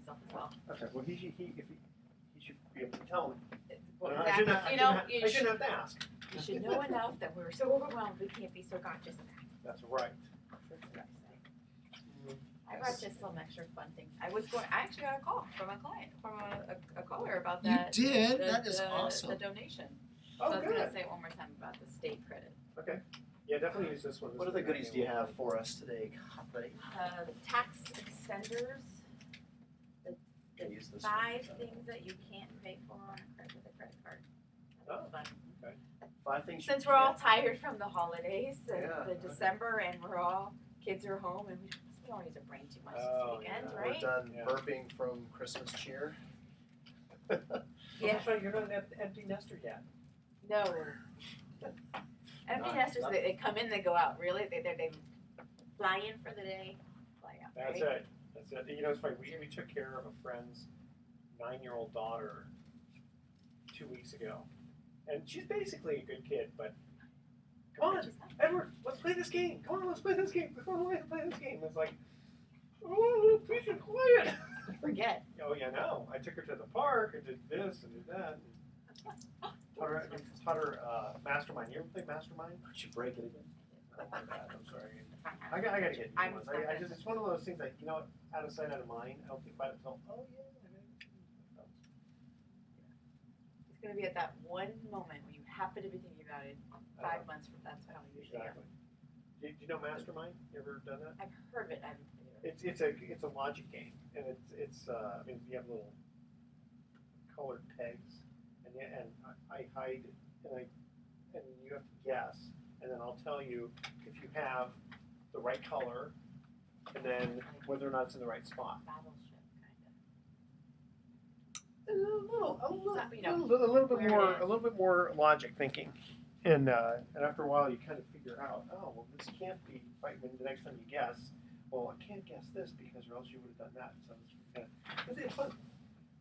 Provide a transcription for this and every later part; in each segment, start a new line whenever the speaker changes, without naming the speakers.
himself as well.
Okay. Well, he should be able to tell me.
Well,
I
exactly.
shouldn't have to ask.
You should know enough that we're so overwhelmed we can't be so conscious of that.
That's right.
I brought just some extra fun things. I actually got a call from a client, from a caller about that.
You did? That is awesome.
The donation.
Oh,
so I was
good.
going to say it one more time about the state credit.
Okay. Yeah, definitely use this one.
What other goodies do you have for us today, Kathryn?
The tax extenders.
Can use this
5
one.
things that you can't pay for on with a credit card.
Oh,
Fun.
okay.
5 things.
Since we're all tired from the holidays,
Yeah.
the December, and kids are home, and we don't use our brain too much this weekend,
yeah.
right?
We're done
Yeah.
burping from Christmas cheer.
Well,
Yes.
that's right. You're not an empty nester yet.
No. Empty nesters, they come in, they go out. Really, they fly in for the day, fly out.
That's
right?
it. That's it. You know, it's funny. We took care of a friend's 9-year-old daughter 2 weeks ago, and she's basically a good kid. But come on, Edward, let's play this game. Come on, let's play this game. Come on, let's play this game. It's like, oh, please be quiet.
You forget.
Oh yeah, no. I took her to the park and did this and did that. Taught her Mastermind. You ever play Mastermind?
Did you break it again?
Oh my bad. I'm sorry. I got to get new ones. I just, it's one of those things that, you know, out of sight, out of mind. I don't think about it until, oh yeah.
It's going to be at that one moment when you happen to be thinking about it 5 months from that's how I usually am.
Exactly. Do you know Mastermind? You ever done that?
I've heard of it.
It's a logic game, and it's I mean, you have little colored pegs, and I hide, and you have to guess, and then I'll tell you if you have the right color, and then whether or not it's in the right spot.
Battleship,
A little bit more logic thinking, and after a while you kind of figure out, oh well, this can't be right. When the next time you guess, well, I can't guess this because or else you would have done that. So it's fun.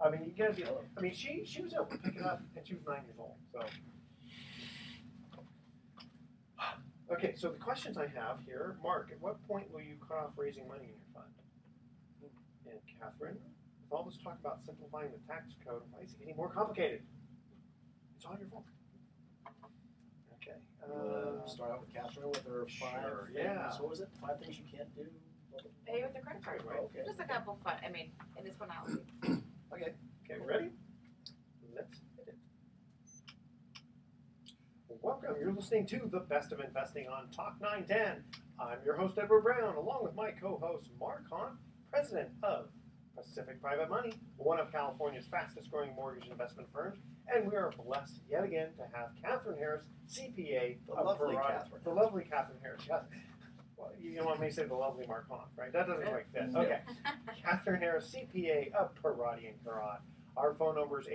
I mean, you gotta be. I mean, she was able to pick it up, and she was 9 years old. So, okay. So the questions I have here, Mark. At what point will you cut off raising money in your fund? And Kathryn, with all this talk about simplifying the tax code, why is it getting more complicated? It's all your fault. Okay.
Start out with Kathryn with her 5
Sure,
things.
yeah.
What was it? 5 things you can't do?
Pay with a credit card.
Right.
Okay.
Just a couple fun. I mean, in this one I'll do.
Okay.
Okay, ready? Let's hit it. Welcome. You're listening to The Best of Investing on Talk 910. I'm your host, Edward Brown, along with my co-host, Mark Hahn, president of Pacific Private Money, one of California's fastest growing mortgage investment firms. And we are blessed yet again to have Kathryn Harris, CPA.
The lovely Kathryn.
The lovely Kathryn Harris. Yes. Well, you don't want me to say the lovely Mark Hahn, right? That doesn't quite fit. Okay. Kathryn Harris, CPA of Parati & Karat. Our phone number is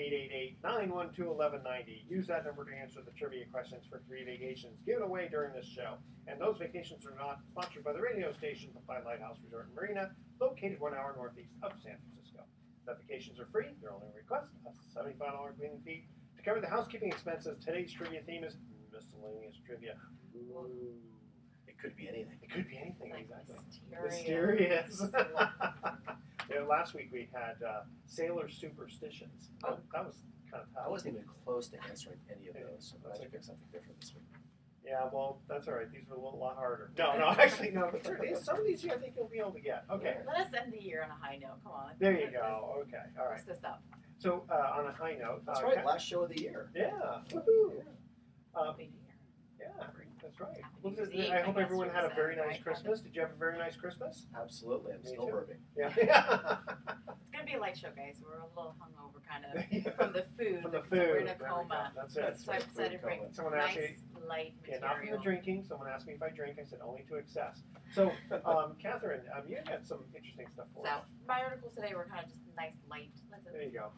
888-912-1190. Use that number to answer the trivia questions for 3 vacations given away during this show. And those vacations are not sponsored by the radio station, but by Lighthouse Resort and Marina, located 1 hour northeast of San Francisco. The vacations are free. Their only request, a $75 cleaning fee. To cover the housekeeping expenses, today's trivia theme is miscellaneous trivia.
Ooh. It could be anything.
It could be anything,
Like
exactly.
mysterious.
Yeah, last week we had sailor superstitions. That was kind of tough.
I wasn't even close to answering any of
Yeah,
those, so I'm glad you picked something different this week.
Yeah, well, that's all right. These were a lot harder. No, actually, no. But some of these I think you'll be able to get. Okay.
Let us end the year on a high note. Come on.
There you go. Okay. All right.
What's this up?
So on a high note.
That's right, last show of the year.
Yeah. Woohoo.
Happy New Year.
Yeah, that's right.
Happy
Well,
New Year's Eve,
I hope
I guess
everyone
you
had a
said,
very nice
right?
Christmas. Did you have a very nice Christmas?
Absolutely, I'm
Me
still
too.
burping.
Yeah.
It's gonna be a light show, guys. We're a little hungover, kind of from the food.
From the
So
food.
we're in a
There we go.
coma.
That's it.
That's
So I
right,
decided to
food
bring
coma.
Someone asked
nice, light
Yeah, not from the
material.
drinking. Someone asked me if I drink. I said only to excess. So, Kathryn, you got some interesting stuff for
So
us.
my articles today were kind of just nice, light.
There you go.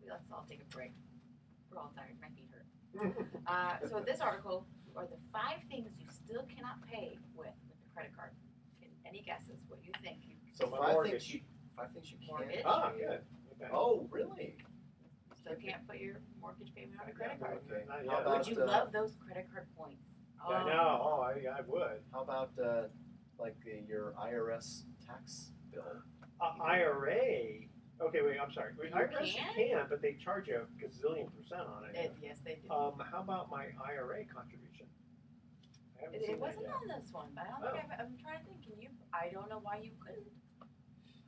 Let's all take a break. We're all tired. My feet hurt. So this article are the 5 things you still cannot pay with a credit card. Any guesses what you think?
So
My
5
mortgage.
things you can't.
Mortgage.
Good. Okay.
Oh, really?
You still can't put your mortgage payment on a credit card.
Okay.
Not
How
yet.
about,
Would you love those credit card points?
I know. Oh, I would.
How about your IRS tax bill?
IRA. Okay, wait, I'm sorry.
You
IRS you
can?
can, but they charge you a gazillion% on it.
Yes, they do.
How about my IRA contribution? I haven't
It
seen that
wasn't
yet.
on this one, but I don't think I'm trying to think. Can you? I don't know why you couldn't.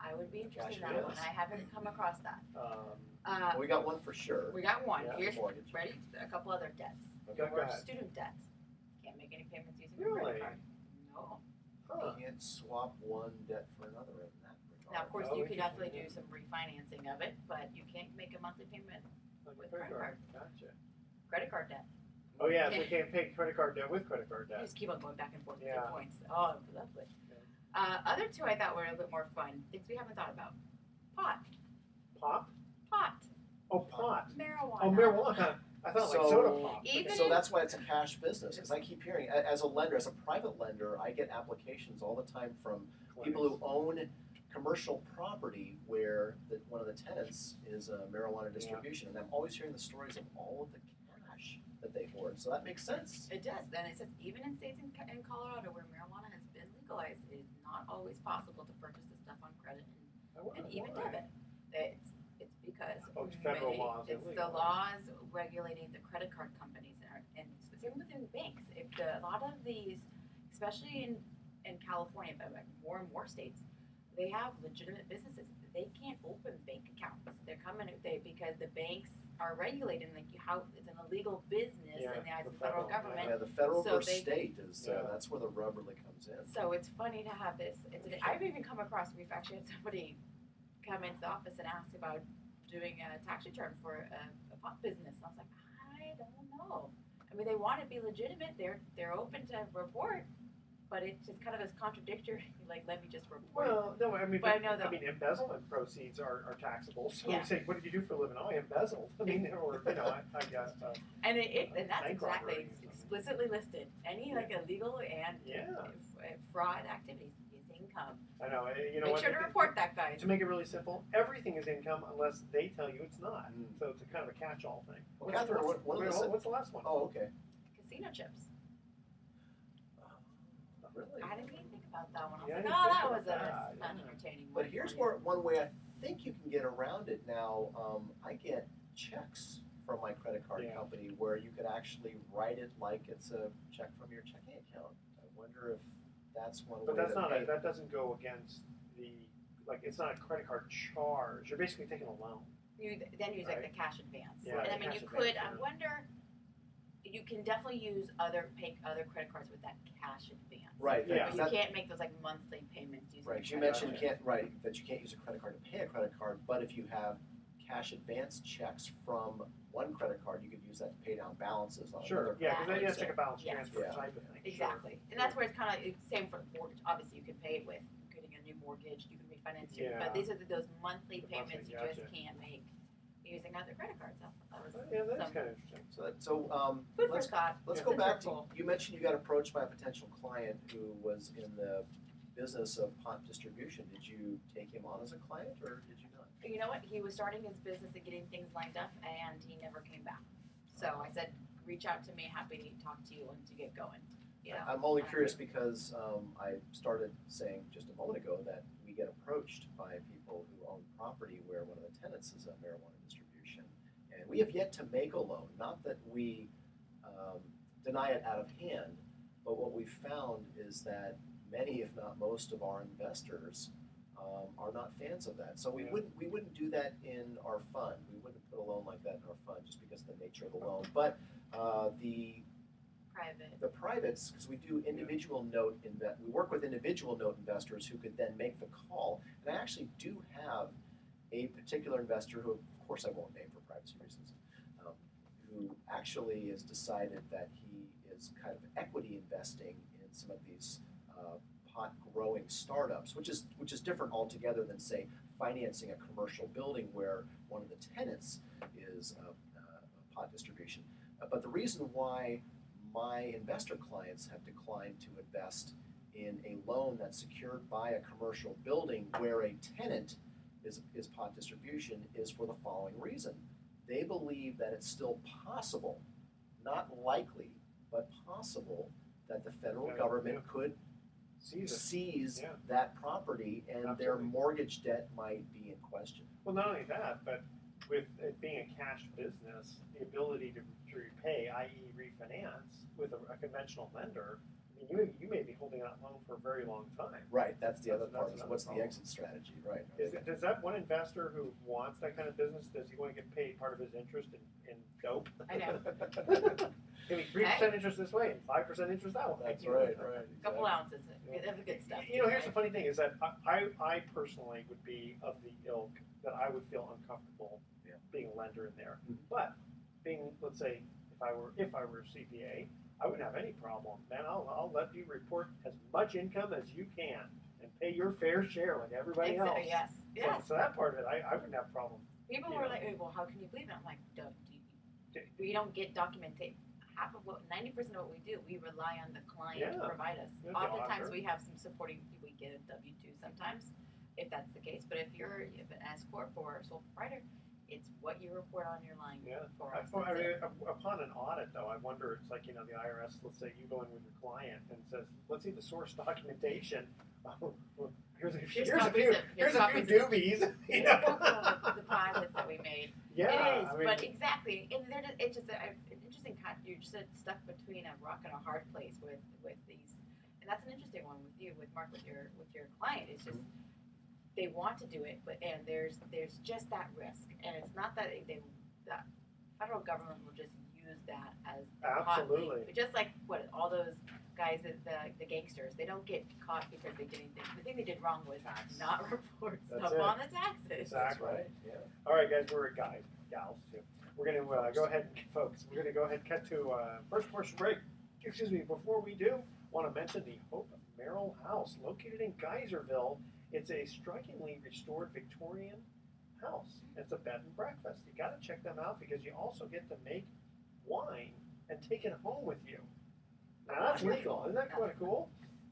I would be interested in
Gosh,
that
it
one.
is.
I haven't come across that.
Well, we got one for sure.
We got one.
Yeah,
Here's
mortgage.
ready. A couple other debts.
Okay, go
Your
ahead.
student debts. Can't make any payments using your
Really?
credit card. No.
Huh.
You can't swap one debt for another in that regard.
Now, of course,
Oh,
you can definitely
interesting,
do some refinancing of it, but you can't make a monthly payment.
Like a
With
credit
credit
card. Gotcha.
Credit card debt.
Oh yeah, so you can't pay credit card debt with credit card
You
debt.
just keep on going back and forth with
Yeah.
your points. Oh, lovely. Other two I thought were a little bit more fun. Things we haven't thought about. Pot.
Pop?
Pot.
Oh, pot.
Marijuana.
Oh, marijuana. I thought like soda pop.
Even
So
in-
that's why it's a cash business, because I keep hearing, as a lender, as a private lender, I get applications all the time from people who own commercial property where one of the tenants is a marijuana distribution, and I'm always hearing the stories of all of the cash that they hoard, so that makes sense.
It does. And it says even in states in Colorado where marijuana has been legalized, it is not always possible to purchase this stuff on credit and even debit. It's because
Oh, it's federal laws
it's the
illegal.
laws regulating the credit card companies and same within banks. A lot of these, especially in California, but like more and more states, they have legitimate businesses. They can't open bank accounts. They're coming because the banks are regulated like it's an illegal business
Yeah,
in the eyes
the
of the federal
federal,
government.
Yeah, the federal
So
versus
they-
state is,
Yeah.
that's where the rub really comes in.
So it's funny to have this. I've even come across. We've actually had somebody come into the office and ask about doing a tax return for a pot business. And I was like, I don't know. I mean, they want to be legitimate. They're open to report, but it's just kind of this contradictory. Like, let me just report.
Well, no, I mean,
But I know that-
embezzlement proceeds are taxable. So
Yeah.
you say, what did you do for a living? Oh, I embezzled. I mean, or I guess.
And and that's
Bank
exactly
robbery or something.
explicitly listed. Any like illegal and
Yeah.
fraud activities is income.
I know. You know
Make
what?
sure to report that, guys.
To make it really simple, everything is income unless they tell you it's not.
Mm.
So it's a kind of a catch-all thing.
Well, Kathryn,
What's the last one?
Oh, okay.
Casino chips.
Really?
I didn't even think about that one. I was
Yeah, I
like,
didn't
oh,
think
that
about
was
that,
a fun, entertaining one.
But here's one way I think you can get around it now. I get checks from my credit card
Yeah.
company where you could actually write it like it's a check from your checking account. I wonder if that's one
But
way
that's
to
not
pay.
that doesn't go against it's not a credit card charge. You're basically taking a loan.
You then use like
Right.
the cash advance.
Yeah,
and I
the
mean,
cash
you could.
advance,
I
yeah.
wonder. You can definitely use other credit cards with that cash advance.
Right.
Yeah.
But you can't make those like monthly payments using.
Right.
a
You
credit
mentioned
card.
that you can't use a credit card to pay a credit card, but if you have cash advance checks from one credit card, you could use that to pay down balances on
Sure.
another
Yeah,
credit
because
card.
that's like a balance
Yes.
transfer
Yeah.
type of thing. Sure.
Exactly, and that's where it's kind of same for the mortgage. Obviously, you can pay it with getting a new mortgage. You can refinance it,
Yeah.
but these are those monthly
The
payments
monthly,
you
gotcha.
just can't make using other credit cards. That was
Yeah, that's
some
kind of interesting.
food for
let's
thought.
let's
Yeah.
go
Food
back
for
to
thought.
you mentioned you got approached by a potential client who was in the business of pot distribution. Did you take him on as a client or did you not?
You know what? He was starting his business and getting things lined up, and he never came back. So I said, reach out to me. Happy to talk to you and to get going. You know.
I'm only curious because I started saying just a moment ago that we get approached by people who own property where one of the tenants is a marijuana distribution. And we have yet to make a loan. Not that we deny it out of hand, but what we've found is that many, if not most, of our investors are not fans of that. So we
Yeah.
wouldn't do that in our fund. We wouldn't put a loan like that in our fund just because of the nature of the loan. But
Private.
the privates, because we do individual note we work with individual note investors who could then make the call. And I actually do have a particular investor who, of course, I won't name for privacy reasons, who actually has decided that he is kind of equity investing in some of these pot growing startups, which is different altogether than say financing a commercial building where one of the tenants is a pot distribution. But the reason why my investor clients have declined to invest in a loan that's secured by a commercial building where a tenant is pot distribution is for the following reason. They believe that it's still possible, not likely, but possible, that the federal government could
seize Yeah.
that property, and their
Absolutely.
mortgage debt might be in question.
Well, not only that, but with it being a cash business, the ability to repay, i.e. refinance, with a conventional lender, I mean, you may be holding that loan for a very long time.
Right, that's the other
That's
part, is
another
what's the
problem.
exit strategy, right?
Does that one investor who wants that kind of business, does he want to get paid part of his interest in dope?
I know.
Give me 3% interest this way and 5% interest that way.
That's right, right.
A couple ounces of the good stuff.
You know, here's the funny thing is that I personally would be of the ilk that I would feel uncomfortable being a lender in there.
Mhm.
But being, let's say, if I were a CPA, I wouldn't have any problem. Man, I'll let you report as much income as you can and pay your fair share like everybody else.
Yes, yes.
So that part of it, I wouldn't have a problem.
People
You
were
know.
like, well, how can you believe it? I'm like, we don't get documentation. 90% of what we do, we rely on the client to provide us.
Yeah, the
Oftentimes,
author.
we have some supporting. We get a W-2 sometimes, if that's the case. But if an S corp or a sole proprietor, it's what you report on your line for us.
I mean, upon an audit, though, I wonder. It's like, you know, the IRS. Let's say you go in with your client and says, "Let's see the source documentation." Here's a few doobies. You know,
deposits that we made.
Yeah,
It is,
I mean,
but exactly, and it's just an interesting kind. You're just stuck between a rock and a hard place with these, and that's an interesting one with you, with Mark, with your client. It's just they want to do it, but there's just that risk, and it's not that the federal government will just use that as
absolutely.
but just like all those guys, the gangsters, they don't get caught because they did anything. The thing they did wrong was not report stuff on the taxes.
Exactly.
Right. Yeah.
All right, guys, we're guys, gals too. We're going to go ahead, folks. We're going to go ahead and cut to first commercial break. Excuse me. Before we do, want to mention the Hope Merrill House, located in Geyserville. It's a strikingly restored Victorian house. It's a bed and breakfast. You got to check them out because you also get to make wine and take it home with you. Now that's legal. Isn't that kind of cool?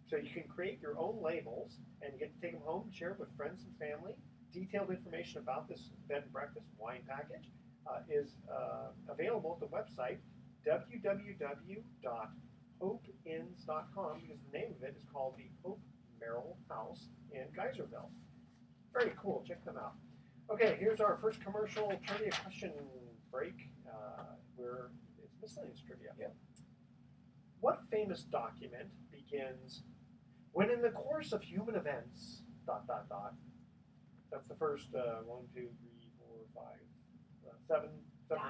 So you can create your own labels and you get to take them home and share it with friends and family. Detailed information about this bed and breakfast wine package is available at the website www.hopeins.com because the name of it is called the Hope Merrill House in Geyserville. Very cool. Check them out. Okay, here's our first commercial trivia question break. Where it's miscellaneous trivia.
Yeah.
What famous document begins when in the course of human events, ... That's the first 7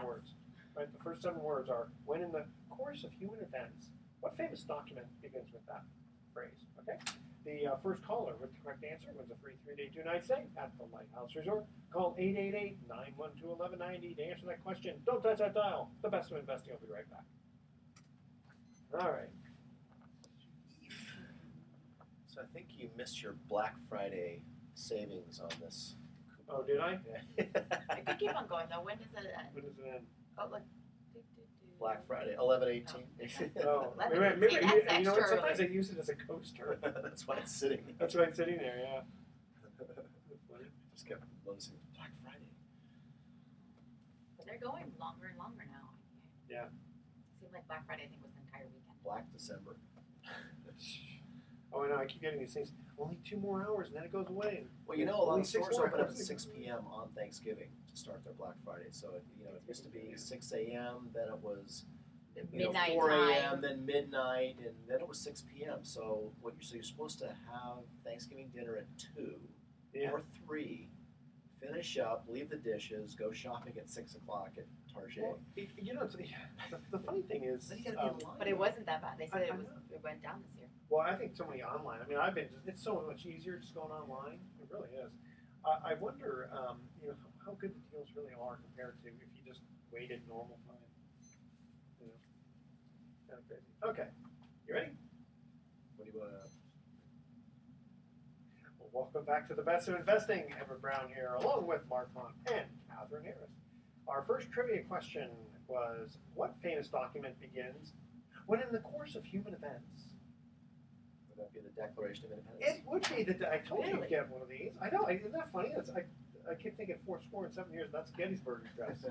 words. Right? The first 7 words are when in the course of human events. What famous document begins with that phrase? Okay. The first caller with the correct answer wins a free 3-day 2-night stay at the Lighthouse Resort. Call 888-912-1190 to answer that question. Don't touch that dial. The best of investing. I'll be right back. All right.
So I think you missed your Black Friday savings on this.
Oh, did I?
Yeah.
I could keep on going though. When does it end?
When does it end?
Oh, like
Black Friday, 11/18.
Oh,
11,
maybe
see,
you
that's
know what?
extra
Sometimes
early.
they use it as a coaster.
That's why it's sitting.
That's why it's sitting there. Yeah.
Just kept noticing Black Friday.
But they're going longer and longer now.
Yeah.
It seemed like Black Friday, I think, was the entire weekend.
Black December.
Oh, I know. I keep getting these things. Only 2 more hours, and then it goes away.
Well, you know, a lot
Only
of
6
stores
more
open at
hours.
6 p.m. on Thanksgiving to start their Black Friday. So, it used to be 6 a.m., then it was
Midnight
4 a.m.,
time.
then midnight, and then it was 6 p.m. So, you're supposed to have Thanksgiving dinner at 2 or 3, finish up, leave the dishes, go shopping at 6 o'clock at Target.
Well, you know, the funny thing is,
Then you gotta be in line.
But it wasn't that bad. They said
I
it went down this year.
well, I think so many online. I mean, it's so much easier just going online. It really is. I wonder, how good the deals really are compared to if you just waited normal time. You know, kind of crazy. Okay, you ready?
What do you want to...
Well, welcome back to the Best of Investing. Everett Brown here, along with Mark Hunt and Kathryn Harris. Our first trivia question was, what famous document begins when in the course of human events?
Would that be the Declaration of Independence?
It would be I told you
Really?
to get one of these. I know. Isn't that funny? I keep thinking 4 score and 7 years. That's Gettysburg Address,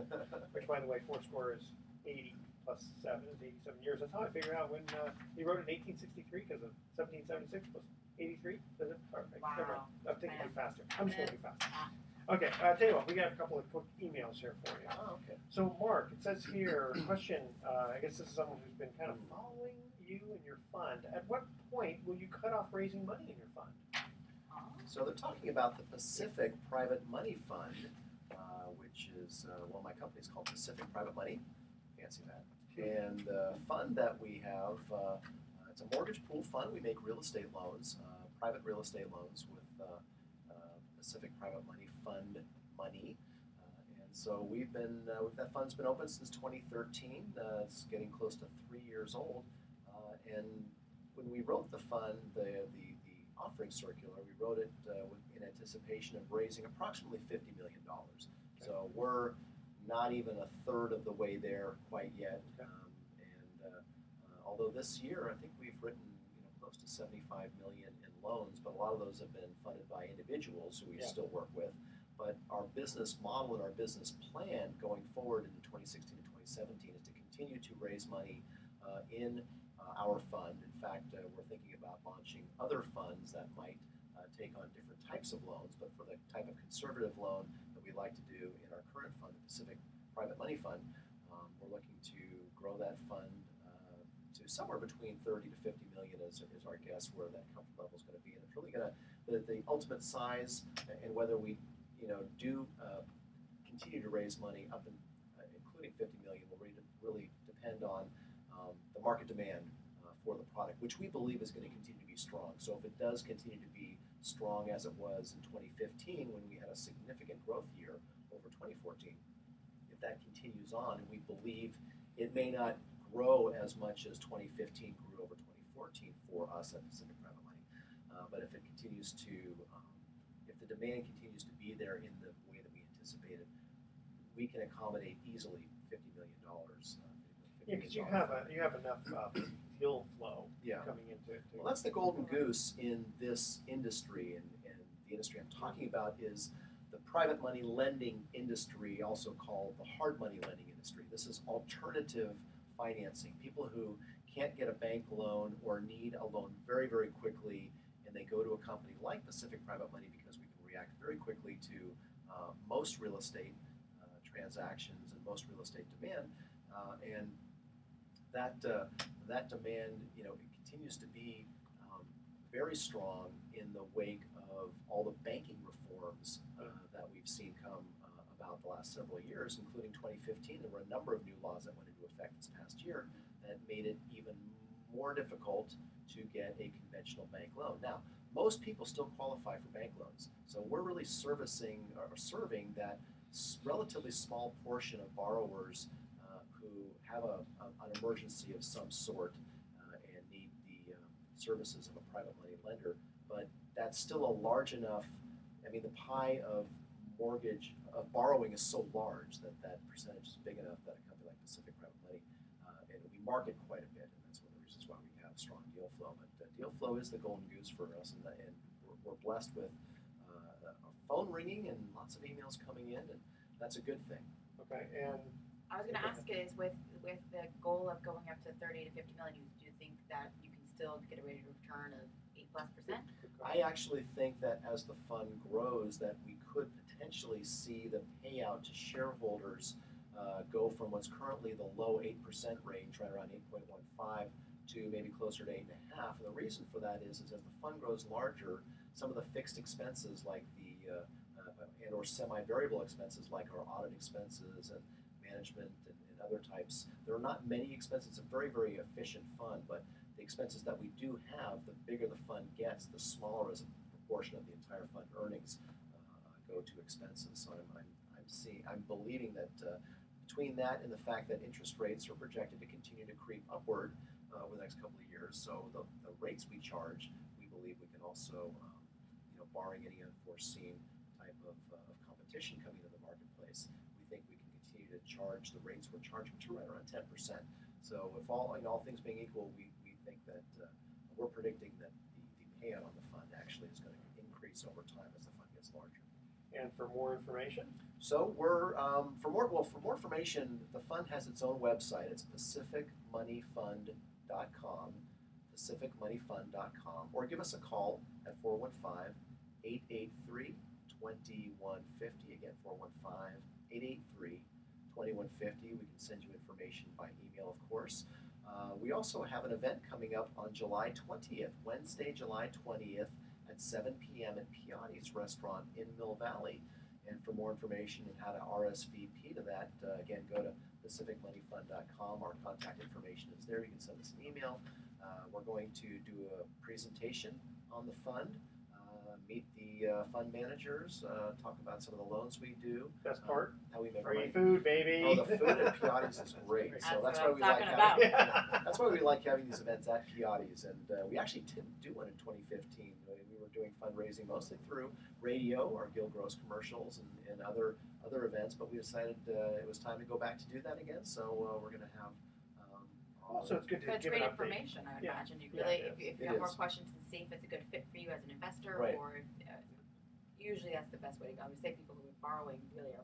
which, by the way, 4 score is 80. plus 7 is 87 years. That's how I figure out when he wrote it in 1863 because of 1776 plus 83. Does it? All right,
Wow.
never mind. I'm thinking too faster. I'm just going too fast.
Ah.
Okay, tell you what, we got a couple of quick emails here for you.
Oh, okay.
So, Mark, it says here, question, I guess this is someone who's been kind of following you and your fund. At what point will you cut off raising money in your fund?
So they're talking about the Pacific Private Money Fund, which is one of my companies called Pacific Private Money. Fancy that. And the fund that we have, it's a mortgage pool fund. We make real estate loans, private real estate loans with Pacific Private Money Fund money. And so that fund's been open since 2013. It's getting close to 3 years old. And when we wrote the fund, the offering circular, we wrote it in anticipation of raising approximately $50 million. So we're not even a third of the way there quite yet. Although this year, I think we've written close to $75 million in loans, but a lot of those have been funded by individuals who we still work with. But our business model and our business plan going forward into 2016 and 2017 is to continue to raise money in our fund. In fact, we're thinking about launching other funds that might take on different types of loans, but for the type of conservative loan that we like to do in our current fund, the Pacific Private Money Fund, we're looking to grow that fund to somewhere between 30 to 50 million is our guess where that comfort level is going to be. And it's really going to, the ultimate size and whether we do continue to raise money up and including 50 million will really depend on the market demand for the product, which we believe is going to continue to be strong. So if it does continue to be strong as it was in 2015 when we had a significant growth year over 2014, if that continues on, and we believe it may not grow as much as 2015 grew over 2014 for us at Pacific Private Money, but if it continues to, if the demand continues to be there in the way that we anticipated, we can accommodate easily $50 million.
Yeah, because you have enough deal flow coming into it.
Well, that's the golden goose in this industry, and the industry I'm talking about is the private money lending industry, also called the hard money lending industry. This is alternative financing. People who can't get a bank loan or need a loan very, very quickly, and they go to a company like Pacific Private Money because we can react very quickly to most real estate transactions and most real estate demand, and that demand, it continues to be very strong in the wake of all the banking reforms that we've seen come about the last several years, including 2015. There were a number of new laws that went into effect this past year that made it even more difficult to get a conventional bank loan. Now, most people still qualify for bank loans, so we're really serving that relatively small portion of borrowers who have an emergency of some sort and need the services of a private money lender. But that's still a large enough, the pie of borrowing is so large that percentage is big enough that a company like Pacific Private Money, and we market quite a bit, and that's one of the reasons why we have strong deal flow. But deal flow is the golden goose for us, and we're blessed with a phone ringing and lots of emails coming in, and that's a good thing.
Okay, and
I was going to ask is with the goal of going up to 30 to 50 million, do you think that you can still get a rate of return of 8+%?
I actually think that as the fund grows, that we could potentially see the payout to shareholders go from what's currently the low 8% range, right around 8.15, to maybe closer to 8.5. And the reason for that is as the fund grows larger, some of the fixed expenses like and or semi-variable expenses like our audit expenses and management and other types. There are not many expenses. It's a very, very efficient fund, but the expenses that we do have, the bigger the fund gets, the smaller as a proportion of the entire fund earnings go to expenses. So I'm believing that between that and the fact that interest rates are projected to continue to creep upward over the next couple of years, so the rates we charge, we believe we can also, barring any unforeseen type of competition coming into the marketplace, we think we can continue to charge the rates we're charging to right around 10%. So if all things being equal, we think that we're predicting that the payout on the fund actually is going to increase over time as the fund gets larger.
And for more information,
So we're for more information, the fund has its own website. It's pacificmoneyfund.com, pacificmoneyfund.com, or give us a call at 415-883-2150. Again, 415-883-2150. We can send you information by email, of course. We also have an event coming up on July 20th, Wednesday, July 20th at 7 p.m. at Piatti's Restaurant in Mill Valley. And for more information on how to RSVP to that, again, go to pacificmoneyfund.com. Our contact information is there. You can send us an email. We're going to do a presentation on the fund, meet the fund managers, talk about some of the loans we do.
best part,
How we make
free
money.
food, baby.
Oh, the food at Piatti's is great. So
That's
that's
what
why
I'm
we like
talking
having.
about.
That's why we like having these events at Piatti's, and we actually didn't do one in 2015. We were doing fundraising mostly through radio, our Gil Gross commercials, and other events. But we decided it was time to go back to do that again. So we're going to have.
Also, it's good to
But it's
give
great
an update.
information, I would
Yeah.
imagine. You
Yeah,
really,
it
if
It
you have more
is.
questions to see if it's a good fit for you as an investor,
Right.
or if, usually that's the best way to go. I would say people who are borrowing really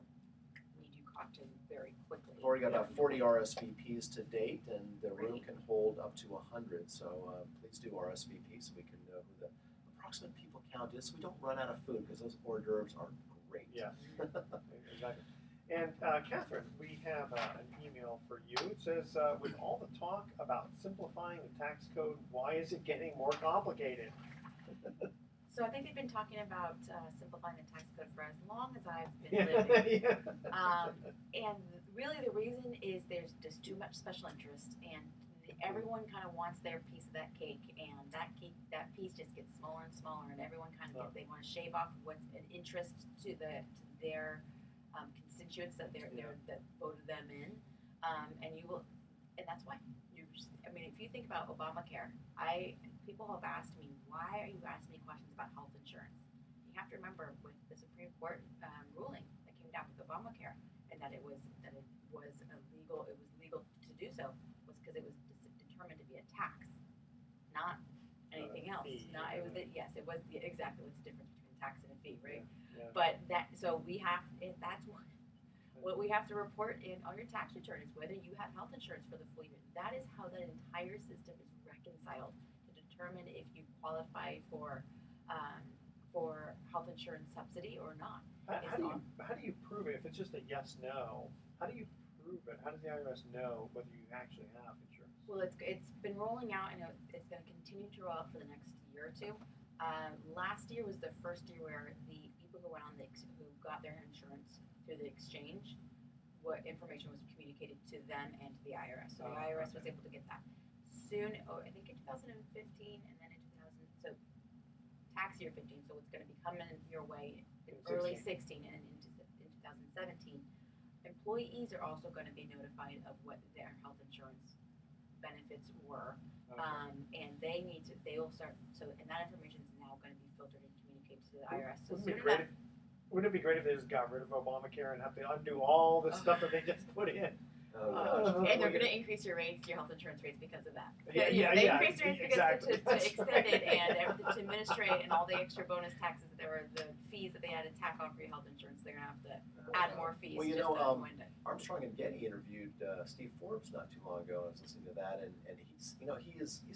need you caught to very quickly.
We've already got about 40 RSVPs to date, and the room
Great.
can hold up to 100. So please do RSVP so we can know who the approximate people count is, so we don't run out of food, because those hors d'oeuvres are great.
Yes, exactly. And Kathryn, we have an email for you. It says, with all the talk about simplifying the tax code, why is it getting more complicated?
So I think they've been talking about simplifying the tax code for as long as I've been living. And really the reason is there's just too much special interest, and everyone kind of wants their piece of that cake, and that piece just gets smaller and smaller, and everyone kind of they want to shave off what's an interest to their constituents that that voted them in, and that's why if you think about Obamacare, people have asked me, why are you asking me questions about health insurance? You have to remember with the Supreme Court ruling that came down with Obamacare, and that it was legal to do so, was because it was determined to be a tax, not anything else.
Fee.
It was exactly what's the difference between tax and a fee, right?
Yeah.
But that's what we have to report in on your tax return is whether you have health insurance for the full year. That is how that entire system is reconciled to determine if you qualify for health insurance subsidy or not.
How do you prove it? If it's just a yes, no, how do you prove it? How does the IRS know whether you actually have insurance?
Well, it's been rolling out, and it's going to continue to roll out for the next year or two. Last year was the first year where the people who went on who got their insurance through the exchange, what information was communicated to them and to the IRS. So the IRS was able to get that soon. I think in 2015, and then in 2000. So tax year 15. So it's going to be coming your way in early 16 and into 2017. Employees are also going to be notified of what their health insurance benefits were, and they'll start. So, and that information is now going to be filtered and communicated to the IRS. So
Wouldn't it be great if they just got rid of Obamacare and have to undo all the stuff that they just put in?
And they're going to increase your health insurance rates because of that.
Yeah,
They increased rates
exactly.
to extend it and to administrate and all the extra bonus taxes the fees that they had to tack on for your health insurance. They're going to have to add more fees.
Well,
to
Armstrong and Getty interviewed Steve Forbes not too long ago. I was listening to that, and he's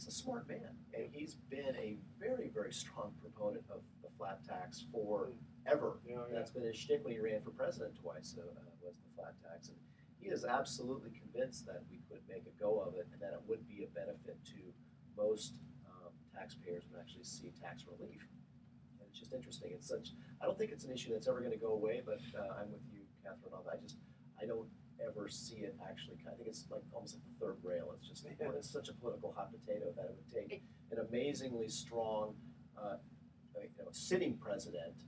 a smart man, and he's been a very, very strong proponent of the flat tax forever. That's been his shtick when he ran for president twice. Was the flat tax, and he is absolutely convinced that we could make a go of it, and that it would be a benefit to most taxpayers who actually see tax relief. And it's just interesting. I don't think it's an issue that's ever going to go away, but I'm with you, Kathryn, on that. I don't ever see it actually. I think it's like almost like the third rail. It's just it's such a political hot potato that it would take an amazingly strong sitting president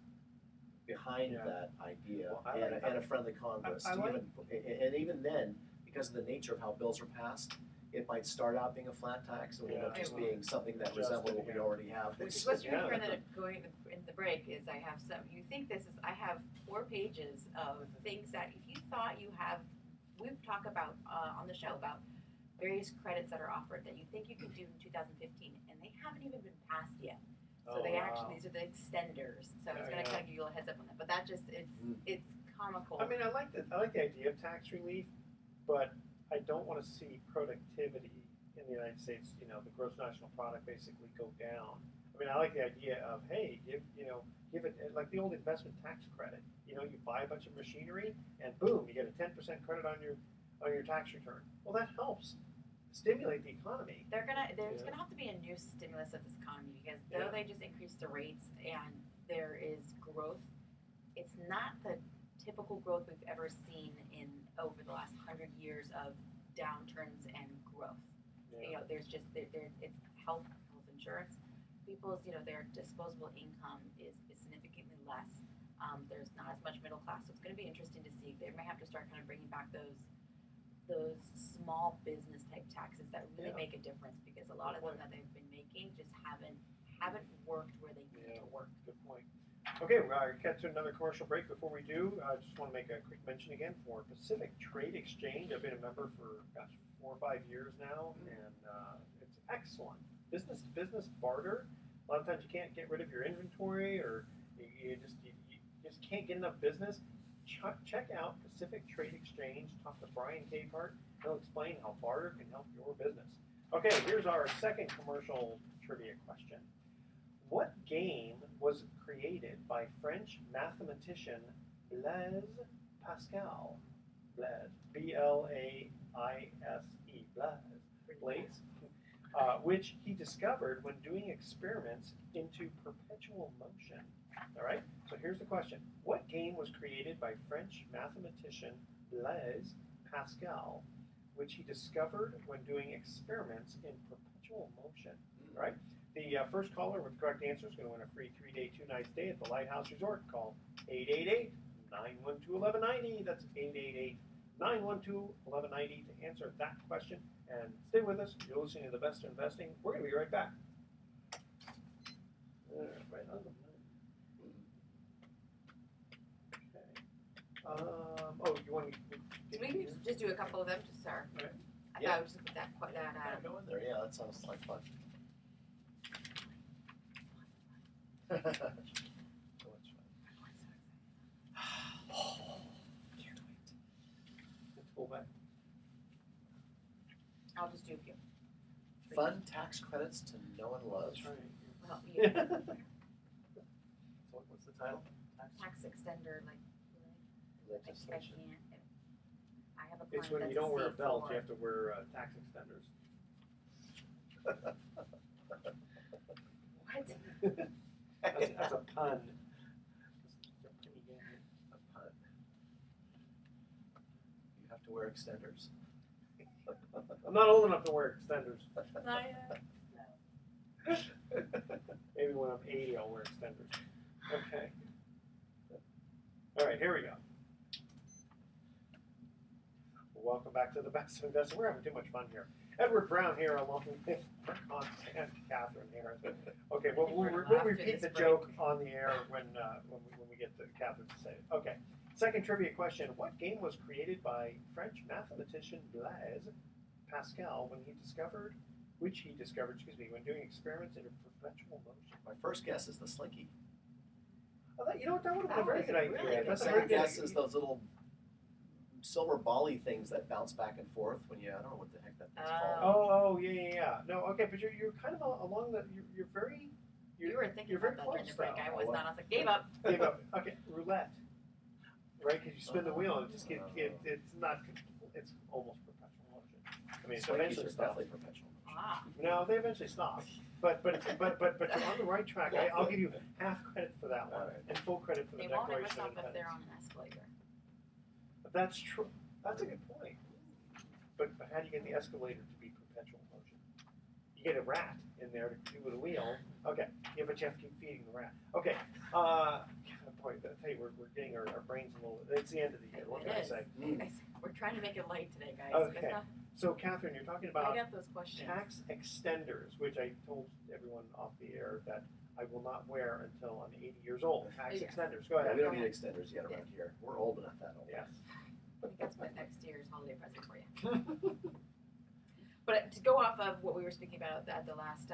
behind that idea, and a friendly Congress. And even then, because of the nature of how bills are passed, it might start out being a flat tax and end up just being something that resembles what we already have.
Which is what you're hearing going in the break is I have 4 pages of things that if you thought we've talked about on the show about various credits that are offered that you think you could do in 2015, and they haven't even been passed yet. So
Oh,
they
wow.
actually, these are the extenders. So I was
Yeah,
gonna
yeah.
kind of give you a little heads up on that, but that just it's comical.
I mean, I like the idea of tax relief, but I don't want to see productivity in the United States. You know, the gross national product basically go down. I mean, I like the idea of, hey, give it like the old investment tax credit. You know, you buy a bunch of machinery and boom, you get a 10% credit on your tax return. Well, that helps stimulate the economy.
There's
Yeah.
gonna have to be a new stimulus of this economy because
Yeah.
though they just increased the rates and there is growth, it's not the typical growth we've ever seen in over the last 100 years of downturns and growth.
Yeah.
You know, there's just it's health insurance. People's their disposable income is significantly less. There's not as much middle class, so it's going to be interesting to see. They may have to start kind of bringing back those small business type taxes that really
Yeah.
make a difference because a lot of them that they've been making just haven't worked where they need to work.
Good point. Okay, we're going to get to another commercial break. Before we do, I just want to make a quick mention again for Pacific Trade Exchange. I've been a member for, 4 or 5 years now, and it's excellent. Business to business barter. A lot of times you can't get rid of your inventory, or you just can't get enough business. Check out Pacific Trade Exchange. Talk to Brian Capehart. He'll explain how barter can help your business. Okay, here's our second commercial trivia question. What game was created by French mathematician Blaise Pascal? Blaise, B-L-A-I-S-E, Blaise, which he discovered when doing experiments into perpetual motion. All right, so here's the question. What game was created by French mathematician Blaise Pascal, which he discovered when doing experiments in perpetual motion? All right. The first caller with the correct answer is going to win a free 3-day, 2-night stay at the Lighthouse Resort. Call 888-912-1190. That's 888-912-1190 to answer that question. And stay with us. You're listening to The Best of Investing. We're going to be right back. Right on the money. You want to...
Did we just do a couple of them? Just sorry.
Right.
I
Yeah.
thought I would just put that
Go in there. Yeah, that sounds like fun. So much fun. Can't wait.
Let's go back.
I'll just do a few.
Fun tax credits to know and love.
That's right.
Well,
So what's the title?
tax extender, like I
Legislation.
can't. I have a client
It's when
that's
you don't wear a
C4.
belt, you have to wear tax extenders.
What?
That's a pun.
A pun. You have to wear extenders.
I'm not old enough to wear extenders.
Not yet.
Maybe when I'm 80, I'll wear extenders. Okay. All right, here we go. Welcome back to The Best of Investing. We're having too much fun here. Edward Brown here, along with Mark and Kathryn here. Okay, well, we'll repeat the joke on the air when we get to Kathryn to say it. Okay. Second trivia question: what game was created by French mathematician Blaise Pascal when he discovered when doing experiments in perpetual motion?
My first guess is the Slinky.
Oh, you know what? That would have been a
That
very
was
good
a
idea.
really good
That's a
Second
very good
guess is those little silver bally things that bounce back and forth when you, I don't know what the heck that thing's called.
Oh, yeah. No, okay, but you're kind of along the, you're very,
You were thinking
you're very
about that during
close
the break.
though.
I was not. I was like, gave up.
Gave up. Okay, roulette. Right, because you spin the wheel and it just it's not, it's almost perpetual motion. I mean, it's
Slinkies
eventually
are
stops.
definitely perpetual.
Ah.
No, they eventually stop. But you're on the right track. I'll give you half credit for that one
Alright.
and full credit for the
They won't ever
Declaration of
stop if they're
Independence.
on an escalator.
But that's true. That's a good point. But how do you get the escalator to be perpetual motion? You get a rat in there to do with a wheel. Okay. Yeah, but you have to keep feeding the rat. Okay. Boy, I tell you, we're getting our brains a little. It's the end of the year. What can I
It is.
say?
We're trying to make it light today, guys.
Okay.
It's not,
So, Kathryn, you're talking
I
about
got those questions.
tax extenders, which I told everyone off the air that I will not wear until I'm 80 years old. Tax
Yes.
extenders. Go ahead.
We don't need extenders yet around here. We're old, but not that old.
Yes.
I think that's my next year's holiday present for you. But to go off of what we were speaking about at the last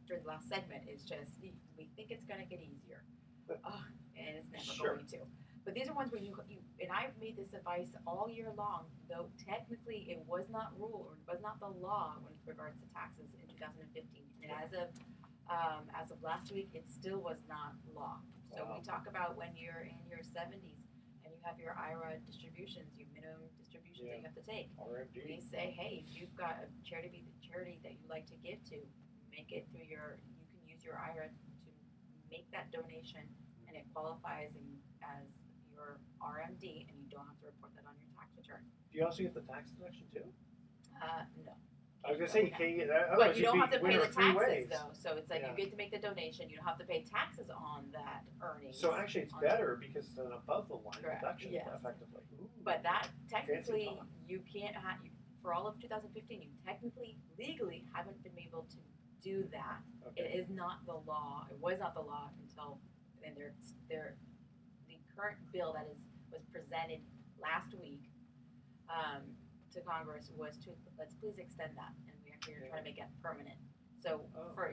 during the last segment is just we think it's going to get easier, and it's never
Sure.
going to. But these are ones where you and I've made this advice all year long, though technically it was not rule or it was not the law with regards to taxes in 2015, and as of last week, it still was not law. So
Wow.
we talk about when you're in your 70s and you have your IRA distributions, your minimum distributions that you have to take.
RMD.
We say, hey, if you've got a charity that you like to give to, make it through you can use your IRA to make that donation, and it qualifies as your RMD, and you don't have to report that on your tax return.
Do you also get the tax deduction too?
No.
I was gonna say you can't get that.
But you don't have to pay the
three
taxes
ways.
though, so it's like
Yeah.
you get to make the donation, you don't have to pay taxes on that earnings.
So actually, it's
on-
better because it's an above the line
Correct,
deduction,
yes.
effectively. Ooh.
But that technically,
talk.
you can't have, for all of 2015, you technically, legally haven't been able to do that. It
Okay.
is not the law, it was not the law until, and the current bill that was presented last week, to Congress was to, let's please extend that, and we actually are trying to make it permanent. So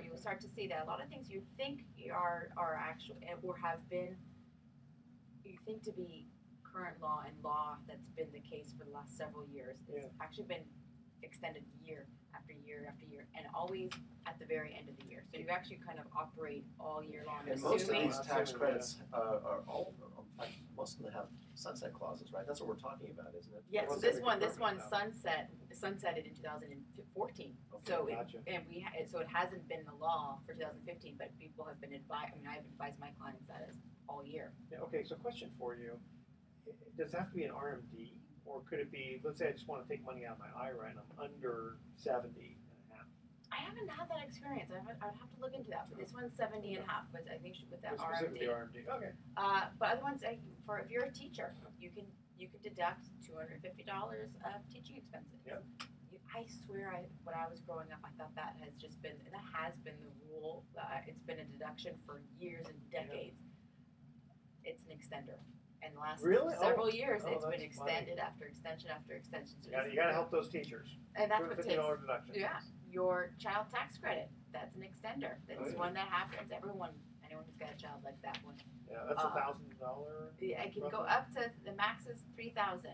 you'll start to see that a lot of things you think are actual, or have been, you think to be current law and law that's been the case for the last several years, it's actually been extended year after year after year, and always at the very end of the year. So you actually kind of operate all year long,
And most of
assuming.
these tax
Assuming,
credits are all, in fact, most of them have sunset clauses, right? That's what we're talking about, isn't it?
Yeah, so
What's
this
the
one
permanent
sunsetted in 2014.
Okay,
So
gotcha.
so it hasn't been the law for 2015, but people have been advised. I mean, I've advised my clients that is all year.
Yeah, okay, so question for you. Does it have to be an RMD? Or could it be, let's say I just want to take money out of my IRA and I'm under 70 and a half.
I haven't had that experience. I'd have to look into that. But this one's 70 and a half, but I think with that
Specifically
RMD.
RMD, okay.
But other ones, for if you're a teacher, you can deduct $250 of teaching expenses.
Yep.
I swear, when I was growing up, I thought that has been the rule. It's been a deduction for years and decades. It's an extender. And the last
Really?
several years, it's been
that's
extended after extension after extension. So
You gotta help those teachers.
and that's what
$250
takes.
deduction.
Yeah, your child tax credit. That's an extender. That's
yeah.
one that happens. Anyone who's got a child like that one.
Yeah, that's $1,000.
It can go
roughly?
up to the max is $3,000.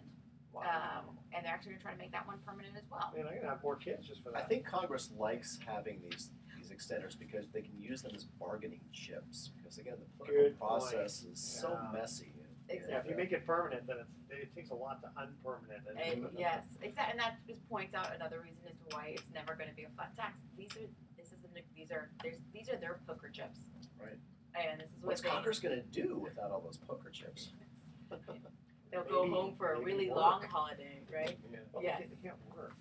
Wow.
And they're actually going to try to make that one permanent as well.
Man, I'm gonna have more kids just for
I
that.
think Congress likes having these extenders because they can use them as bargaining chips. Because again, the political
Good point.
process is so
Yeah.
messy.
Exactly.
Yeah, if you make it permanent, then it takes a lot to unpermanent it.
Yes, exactly, and that just points out another reason as to why it's never going to be a flat tax. These are their poker chips.
Right.
And this is what
What's Congress going to do without all those poker chips?
they'll go
Maybe-
home for a
maybe
really
work.
long holiday, right?
Yeah.
Yes.
They can't work.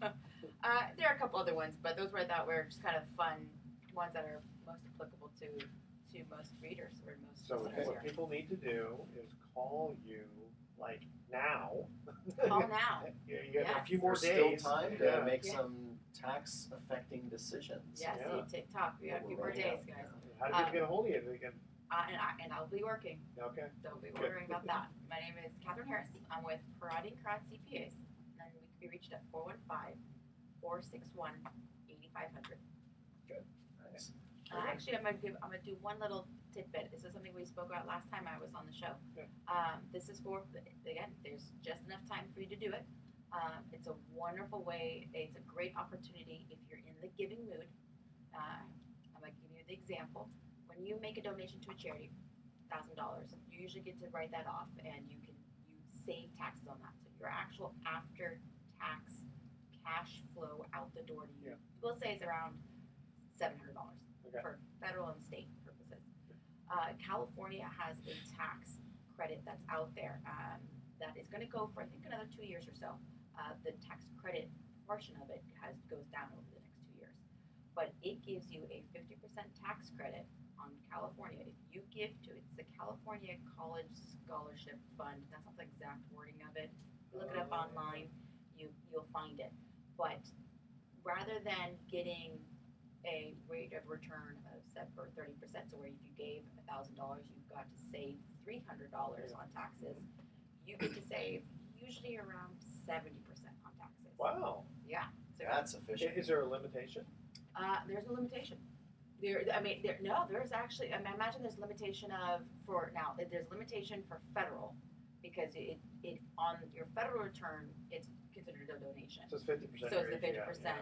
There are a couple other ones, but those were I thought were just kind of fun ones that are most applicable to most readers or most
So
listeners
what
here.
people need to do is call you like now.
Call now.
Yeah, you got a
Yes.
few more
There's
days.
still time to
Yeah.
make
Yeah.
some tax affecting decisions.
Yes,
Yeah.
TikTok. We got a few more
Yeah.
days, guys.
How do people get a hold of you? They can,
And I'll be working.
okay.
Don't be
Good.
worrying about that. My name is Kathryn Harris. I'm with Parati and Karat CPAs, and we can be reached at 415-461-8500.
Nice.
Actually, I'm gonna do one little tidbit. This is something we spoke about last time I was on the show.
Okay.
This is for, again, there's just enough time for you to do it. It's a wonderful way. It's a great opportunity if you're in the giving mood. I'm gonna give you the example. When you make a donation to a charity, $1,000, you usually get to write that off, and you save taxes on that. So your actual after-tax cash flow out the door to you, we'll say it's around $700
Okay.
for federal and state purposes. California has a tax credit that's out there that is going to go for I think another 2 years or so. The tax credit portion of it goes down over the next 2 years, but it gives you a 50% tax credit on California if you give to it's the California College Scholarship Fund. That's not the exact wording of it. You look it up online, you'll find it. But rather than getting a rate of return of 30%, so where if you gave $1,000, you've got to save $300 on taxes. You get to save usually around 70% on taxes.
Wow.
Yeah. So
That's efficient.
Is there a limitation?
there's a limitation. There's actually, imagine there's limitation there's limitation for federal, because it on your federal return, it's considered a donation.
So it's 50%.
So it's the 50%,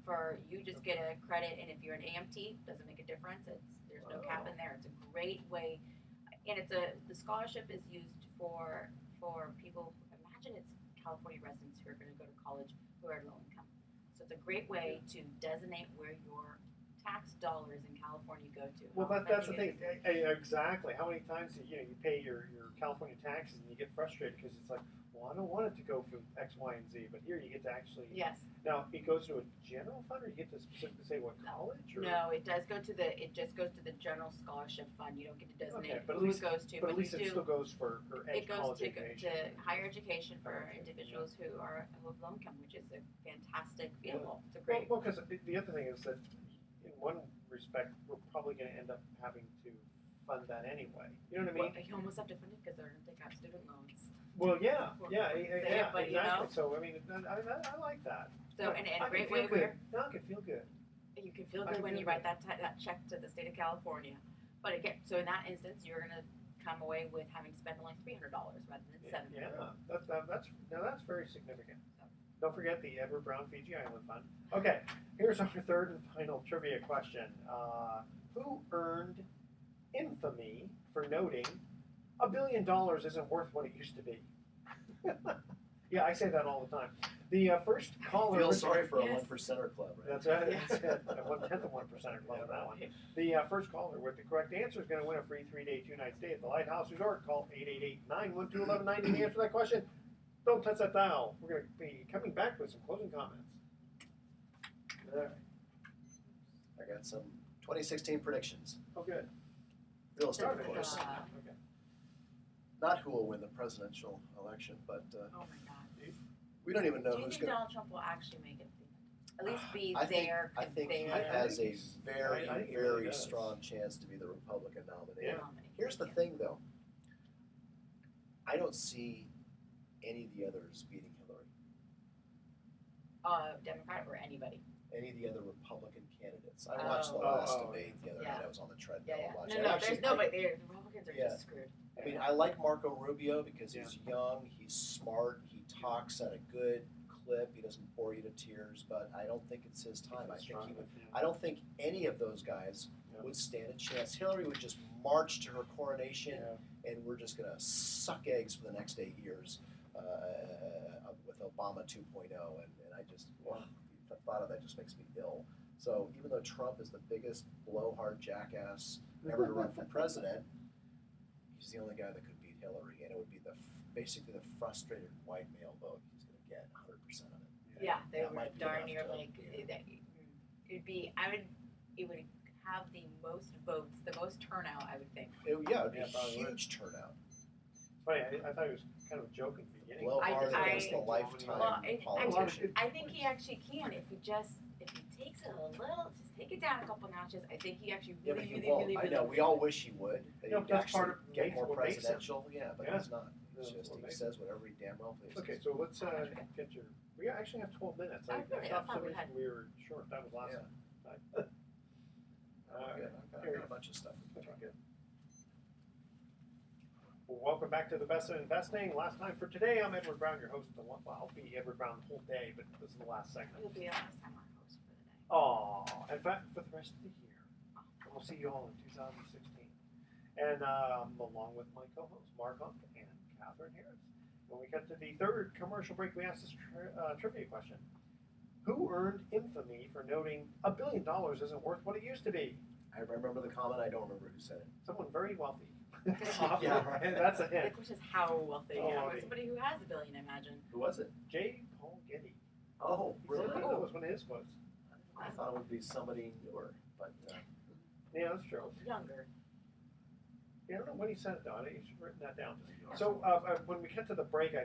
but you just get a credit, and if you're an AMT, doesn't make a difference. There's no cap in there. It's a great way, and the scholarship is used for people. Imagine it's California residents who are going to go to college who are low income. So it's a great way to designate where your tax dollars in California go to.
Well, that's the thing. Exactly. How many times you pay your California taxes and you get frustrated because it's like, well, I don't want it to go for X, Y, and Z, but here you get to actually.
Yes.
Now it goes to a general fund, or you get to specifically say what college? Or?
No, it just goes to the general scholarship fund. You don't get to designate
but
who it goes to.
But at least it still goes for
it goes
college
to higher education for individuals who have low income, which is a fantastic vehicle. It's a great.
Well, because the other thing is that in one respect, we're probably going to end up having to fund that anyway. You know what I mean?
Well, you almost have to fund it because they're going to take out student loans.
Well, yeah,
But
exactly.
you know.
So I mean, I like that.
So and a
I
great
can
way
feel good.
where
No, I can feel good.
you can feel
I
good
can
when
feel
you write that check to the state of California. But again, so in that instance, you're going to come away with having spent only $300 rather than $700.
Yeah, that's very significant. Don't forget the Edward Brown Fiji Island Fund. Okay, here's our third and final trivia question. Who earned infamy for noting $1 billion isn't worth what it used to be? Yeah, I say that all the time. The first caller.
Feel sorry for
Yes.
a 1%er club, right?
That's right.
Yes.
That's it. 1/10 of 1% club on that one. The first caller with the correct answer is going to win a free 3-day, 2-night stay at the Lighthouse Resort. Call 888-912-1190 to answer that question. Don't touch that dial. We're going to be coming back with some closing comments.
All right. I got some 2016 predictions.
Oh, good.
Real estate,
Start
of
it.
course.
Okay.
Not who will win the presidential election, but
Oh my God.
we don't even know
Do you
who's
think
going
Donald Trump will actually make it? At least be
I think he has a very,
I think he really
very
does.
strong chance to be the Republican nominee.
Yeah.
Here's the thing, though. I don't see any of the others beating Hillary.
Democrat or anybody.
Any of the other Republican candidates. I watched the last debate the other night. I was on the treadmill watching.
There's nobody. The Republicans are just screwed.
I mean, I like Marco Rubio because he's young, he's
Yeah.
smart, he talks at a good clip, he doesn't bore you to tears, but I don't think it's his time. I don't think any of those guys would stand a chance. Hillary would just march to her coronation, and we're just going to suck eggs for the next 8 years with Obama 2.0, and I just, the thought of that just makes me ill. So even though Trump is the biggest blowhard jackass ever to run for president, he's the only guy that could beat Hillary, and it would be basically the frustrated white male vote. He's going to get 100% of it.
Yeah, they
That
were
might be
darn
enough
near
to-
like it would have the most votes, the most turnout, I would think.
It would be a
probably would.
huge turnout.
It's funny, I thought he was kind of a joke in the beginning.
Blowhard
I-
against the lifetime
Well,
politician.
I think he actually can if he takes it a little, just take it down a couple notches. I think he actually
Yeah,
really,
but he
really,
won't.
really,
I
really.
know. We all wish he would. That
No,
he'd
but that's part
actually
of
get more
what makes him.
presidential. Yeah, but
Yeah.
he's not. It's
That's
just
what
he
makes
says whatever he damn well pleases.
Okay, so let's get your. We actually have 12 minutes.
Oh, really? I
thought
thought
for some
we
reason
had-
we were short. That was last
Yeah.
time.
I've got a bunch of stuff.
Okay, good. Well, welcome back to the Best of Investing. Last time for today, I'm Edward Brown, your host. Well, I'll be Edward Brown the whole day, but this is the last segment.
It'll be the last time our host for the day.
Oh, in fact, for the rest of the year. And we'll see you all in 2016. And along with my co-hosts, Mark Hunt and Kathryn Harris. When we get to the third commercial break, we ask this trivia question. Who earned infamy for noting $1 billion isn't worth what it used to be?
I remember the comment. I don't remember who said it.
Someone very wealthy.
Yeah, right.
That's a
The
hint.
question is how wealthy.
Oh,
Somebody who has $1 billion, I imagine.
Who was it?
J. Paul Getty.
Oh, really?
That was one of his quotes.
I thought it would be somebody newer, but
Yeah, that's true.
Younger.
Yeah, I don't know when he said it, though. I think he's written that down. So when we get to the break, I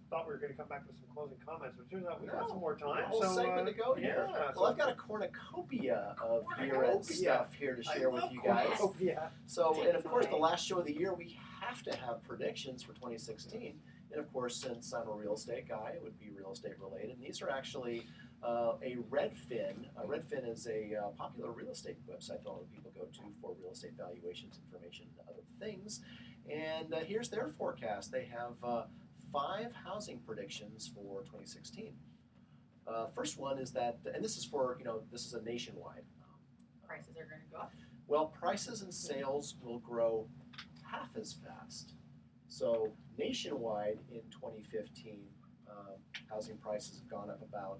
thought we were going to come back with some closing comments, but it turns out we've got some more time.
Whole
So
segment to go here.
Yeah.
Well, I've got a cornucopia of beer and stuff here to share with you guys.
Yeah.
So, and of course, the last show of the year, we have to have predictions for 2016. And of course, since I'm a real estate guy, it would be real estate related. And these are actually A Redfin is a popular real estate website that a lot of people go to for real estate valuations, information, and other things. And here's their forecast. They have 5 housing predictions for 2016. First one is that, and this is for, this is a nationwide.
Prices are going to go up.
Well, prices and sales will grow half as fast. So nationwide in 2015, housing prices have gone up about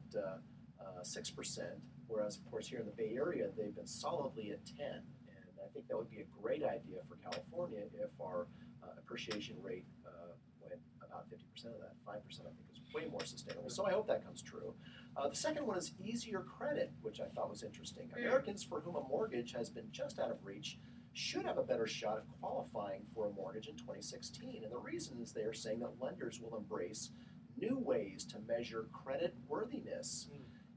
6%, whereas of course here in the Bay Area they've been solidly at 10. And I think that would be a great idea for California if our appreciation rate went about 50% of that. 5% I think is way more sustainable. So I hope that comes true. The second one is easier credit, which I thought was interesting. Americans for whom a mortgage has been just out of reach should have a better shot of qualifying for a mortgage in 2016. And the reason is they are saying that lenders will embrace new ways to measure credit worthiness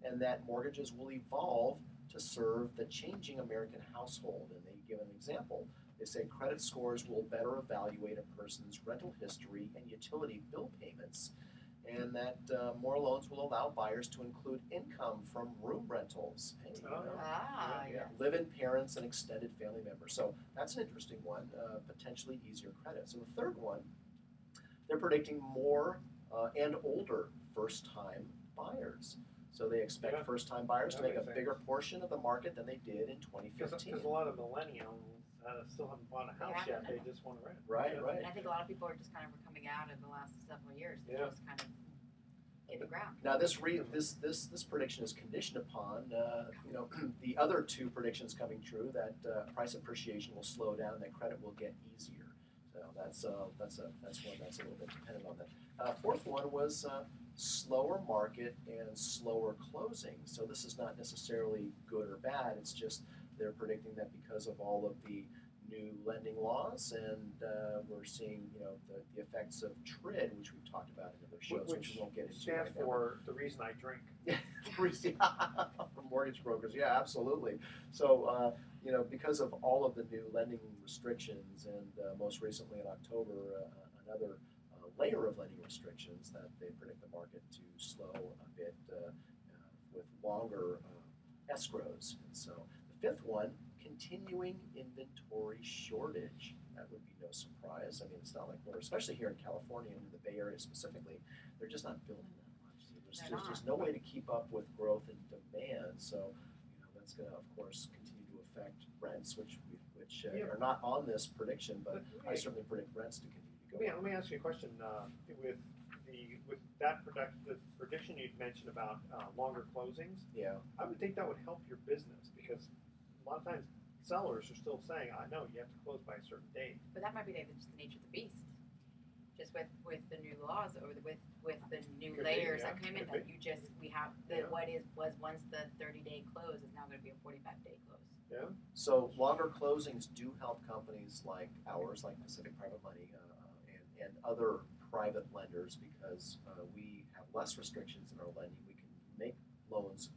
and that mortgages will evolve to serve the changing American household. And they give an example. They say credit scores will better evaluate a person's rental history and utility bill payments, and that more loans will allow buyers to include income from room rentals. Hey, live-in parents and extended family members. So that's an interesting one, potentially easier credit. So the third one, they're predicting more and older first-time buyers. So they expect first-time buyers to make a bigger portion of the market than they did in 2015.
Because a lot of millennials still haven't bought a house yet. They just want to rent.
Right.
And I think a lot of people are just kind of coming out in the last several years. They just kind of hit the ground.
Now this prediction is conditioned upon the other 2 predictions coming true, that price appreciation will slow down, that credit will get easier. So that's one that's a little bit dependent on that. Fourth one was slower market and slower closing. So this is not necessarily good or bad. It's just they're predicting that because of all of the new lending laws, and we're seeing the effects of TRID, which we've talked about in other shows, which we won't get into
stands
right now.
for the reason I drink.
For mortgage brokers, yeah, absolutely. So because of all of the new lending restrictions, and most recently in October, another layer of lending restrictions, that they predict the market to slow a bit with longer escrows. And so the fifth one, continuing inventory shortage. That would be no surprise. I mean, it's not like we're, especially here in California and in the Bay Area specifically, they're just not building that much. So there's just no way to keep up with growth and demand. So that's going to, of course, continue to affect rents, which are not on this prediction, but I certainly predict rents to continue to go up.
Let me ask you a question. With the prediction you'd mentioned about longer closings, I would think that would help your business, because a lot of times sellers are still saying, I know you have to close by a certain date.
But that might be just the nature of the beast. Just with the new laws, or with the new layers that came in, that we have was once the 30-day close is now going to be a 45-day close.
Yeah.
So longer closings do help companies like ours, like Pacific Private Money, and other private lenders, because we have less restrictions in our lending. We can make loans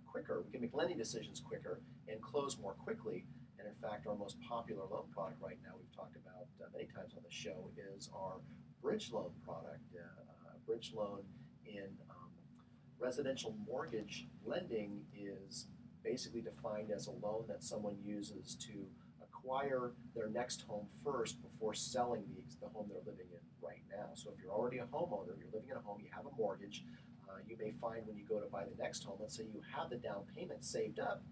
quicker. We can make lending decisions quicker and close more quickly. And in fact, our most popular loan product right now, we've talked about many times on the show, is our bridge loan product. A bridge loan in residential mortgage lending is basically defined as a loan that someone uses to acquire their next home first before selling the home they're living in right now. So if you're already a homeowner, you're living in a home, you have a mortgage, you may find when you go to buy the next home, let's say you have the down payment saved up,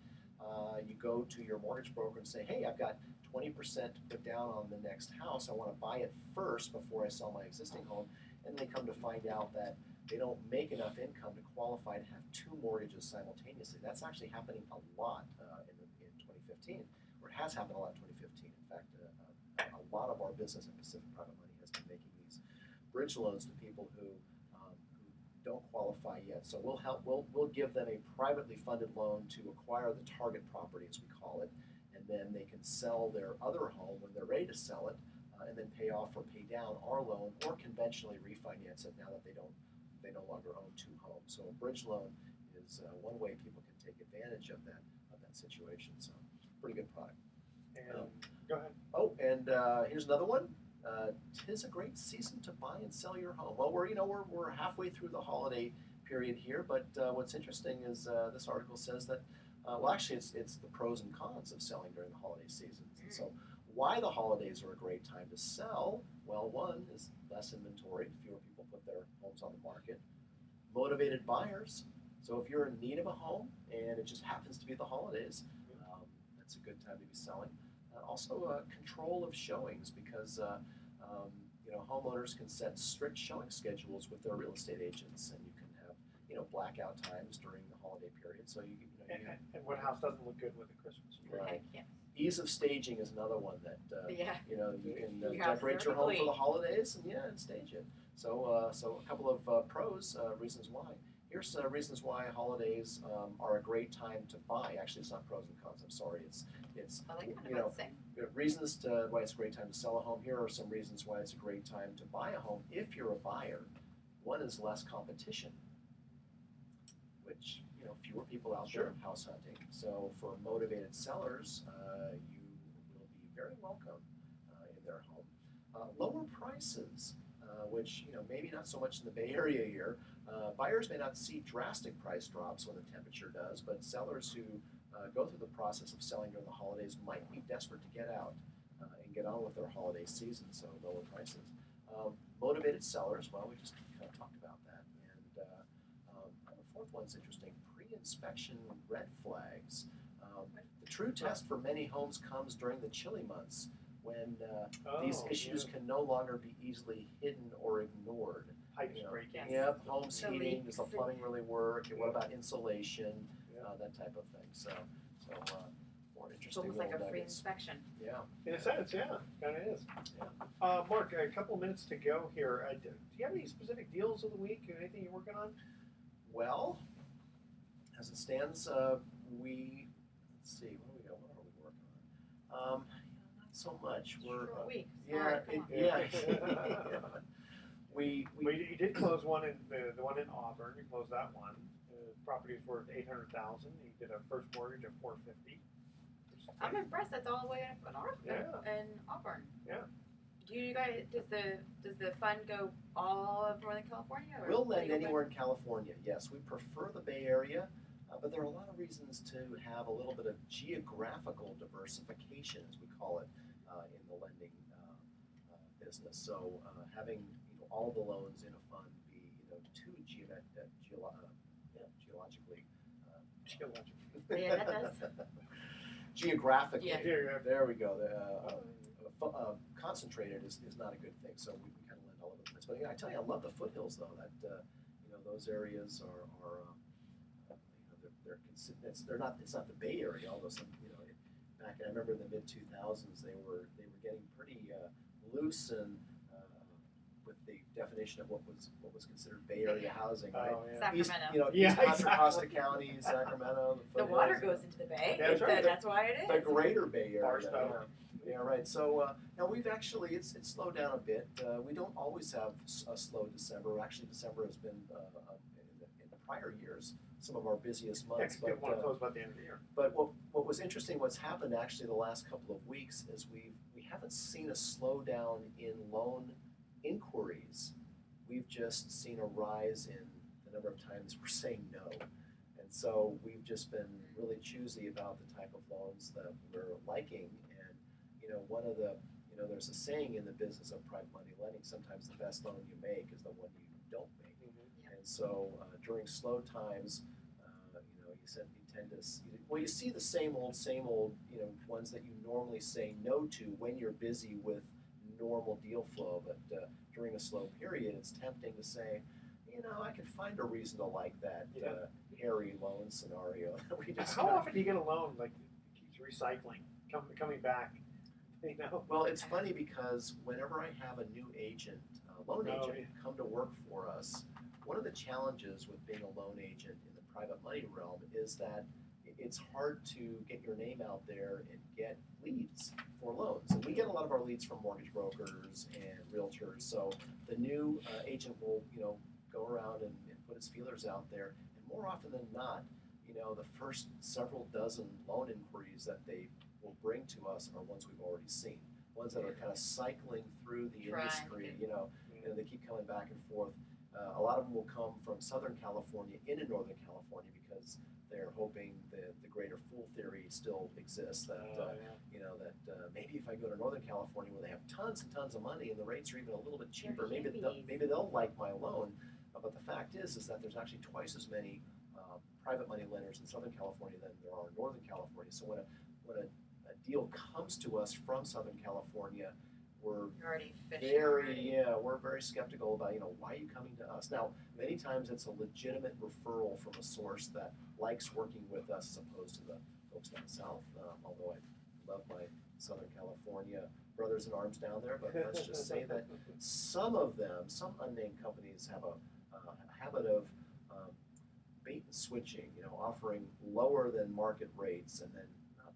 you go to your mortgage broker and say, hey, I've got 20% to put down on the next house, I want to buy it first before I sell my existing home, and they come to find out that they don't make enough income to qualify to have 2 mortgages simultaneously. That's actually happening a lot in 2015, or it has happened a lot in 2015. In fact, a lot of our business in Pacific Private Money has been making these bridge loans to people who don't qualify yet. So we'll give them a privately funded loan to acquire the target property, as we call it, and then they can sell their other home when they're ready to sell it, and then pay off or pay down our loan, or conventionally refinance it now that they no longer own 2 homes. So a bridge loan is one way people can take advantage of that situation. So pretty good product.
And go ahead.
Oh, and here's another one. 'Tis a great season to buy and sell your home. Well, we're halfway through the holiday period here, but what's interesting is this article says that, well, actually, it's the pros and cons of selling during the holiday seasons. And so, why the holidays are a great time to sell? Well, one is less inventory, fewer people put their homes on the market. Motivated buyers. So if you're in need of a home and it just happens to be the holidays, that's a good time to be selling. Also, control of showings because homeowners can set strict showing schedules with their real estate agents, and you can have blackout times during the holiday period. So
and what house doesn't look good with a Christmas tree?
Right.
Yeah.
Ease of staging is another one that you can
Your house is
decorate your
already
home for the
clean.
holidays and stage it. So a couple of pros, reasons why. Here's reasons why holidays are a great time to buy. Actually, it's not pros and cons. I'm sorry. It's
I like kind of the same.
reasons to why it's a great time to sell a home. Here are some reasons why it's a great time to buy a home if you're a buyer. One is less competition, which fewer people out there house hunting. So for motivated sellers, you will be very welcome in their home. Lower prices, which maybe not so much in the Bay Area here. Buyers may not see drastic price drops when the temperature does, but sellers who go through the process of selling during the holidays might be desperate to get out and get on with their holiday season, so lower prices. Motivated sellers, well, we just kind of talked about that. And the fourth one's interesting, pre-inspection red flags. The true test for many homes comes during the chilly months when these issues can no longer be easily hidden or ignored.
Pipes breaking.
Yep, home's
The
heating, does the
leaks.
plumbing really work? What about insulation? That type of thing. So more
It's
interesting
almost like
little
a free
nuggets.
inspection.
Yeah.
In a sense, yeah, kind of is. Mark, a couple minutes to go here. Do you have any specific deals of the week? Anything you're working on?
Well, as it stands, let's see, what are we working on? Not so much. We're
Short week.
yeah,
Come on.
You did close one in the one in Auburn. You closed that one. The property is worth $800,000. You did a first mortgage of $450,000.
I'm impressed. That's all the way up in Auburn.
Yeah.
Do you guys? Does the fund go all of Northern California? Or
We'll
do
lend
you open-
anywhere in California. Yes, we prefer the Bay Area, but there are a lot of reasons to have a little bit of geographical diversification, as we call it, in the lending business. So having all the loans in a fund be too geologically.
Yeah, that does.
Geographically.
Yeah.
There we go. Concentrated is not a good thing. So we kind of lend all over the place. But I tell you, I love the foothills though. That those areas are they're not. It's not the Bay Area. Although some back I remember in the mid 2000s they were getting pretty loose and with the definition of what was considered Bay Area housing, right?
Oh, yeah.
Sacramento.
East Contra
exactly.
Costa County, Sacramento.
The water goes into the bay.
Yeah, that's right.
That's why it is.
The greater Bay Area.
Barstow.
Yeah, right. So now we've actually it's slowed down a bit. We don't always have a slow December. Actually, December has been in the prior years some of our busiest months.
People want to close by the end of the year.
But what was interesting, what's happened actually the last couple of weeks is we haven't seen a slowdown in loan inquiries. We've just seen a rise in the number of times we're saying no. And so we've just been really choosy about the type of loans that we're liking. And, one of the, there's a saying in the business of private money lending, sometimes the best loan you make is the one you don't make.
Mm-hmm.
And so during slow times, you tend to see, you see the same old, ones that you normally say no to when you're busy with normal deal flow. But during a slow period, it's tempting to say, I could find a reason to like that hairy loan scenario.
How often do you get a loan like keeps recycling, coming back?
Well, it's funny because whenever I have a new agent, loan agent, come to work for us, one of the challenges with being a loan agent in the private money realm is that it's hard to get your name out there and get leads for loans. And we get a lot of our leads from mortgage brokers and realtors. So the new agent will, go around and put his feelers out there. And more often than not, the first several dozen loan inquiries that they will bring to us are ones we've already seen. Ones that are kind of cycling through the industry, they keep coming back and forth. A lot of them will come from Southern California into Northern California because they're hoping that the greater fool theory still exists. That maybe if I go to Northern California where they have tons and tons of money and the rates are even a little bit cheaper, maybe they'll like my loan. But the fact is that there's actually twice as many private money lenders in Southern California than there are in Northern California. So when a deal comes to us from Southern California, we're we're very skeptical about, why are you coming to us? Now, many times it's a legitimate referral from a source that likes working with us as opposed to the folks down south, although I love my Southern California brothers in arms down there, but let's just say that some unnamed companies have a habit of bait and switching, offering lower than market rates and then not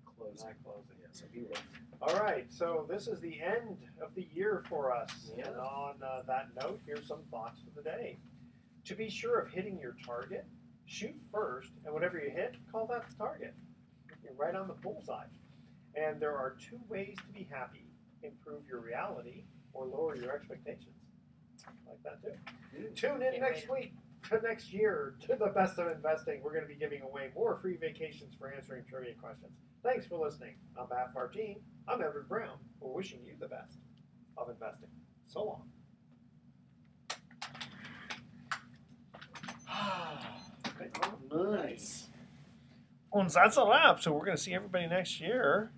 closing. Yeah, so be ready.
All right, so this is the end of the year for us.
Yeah.
And on that note, here's some thoughts for the day. To be sure of hitting your target, shoot first, and whatever you hit, call that the target. You're right on the bullseye. And there are two ways to be happy: improve your reality or lower your expectations. Like that too. Tune in next week to next year to the best of investing. We're going to be giving away more free vacations for answering trivia questions. Thanks for listening. On behalf of our team, I'm Edward Brown. We're wishing you the best of investing. So long.
Nice.
Und that's a wrap. So we're going to see everybody next year.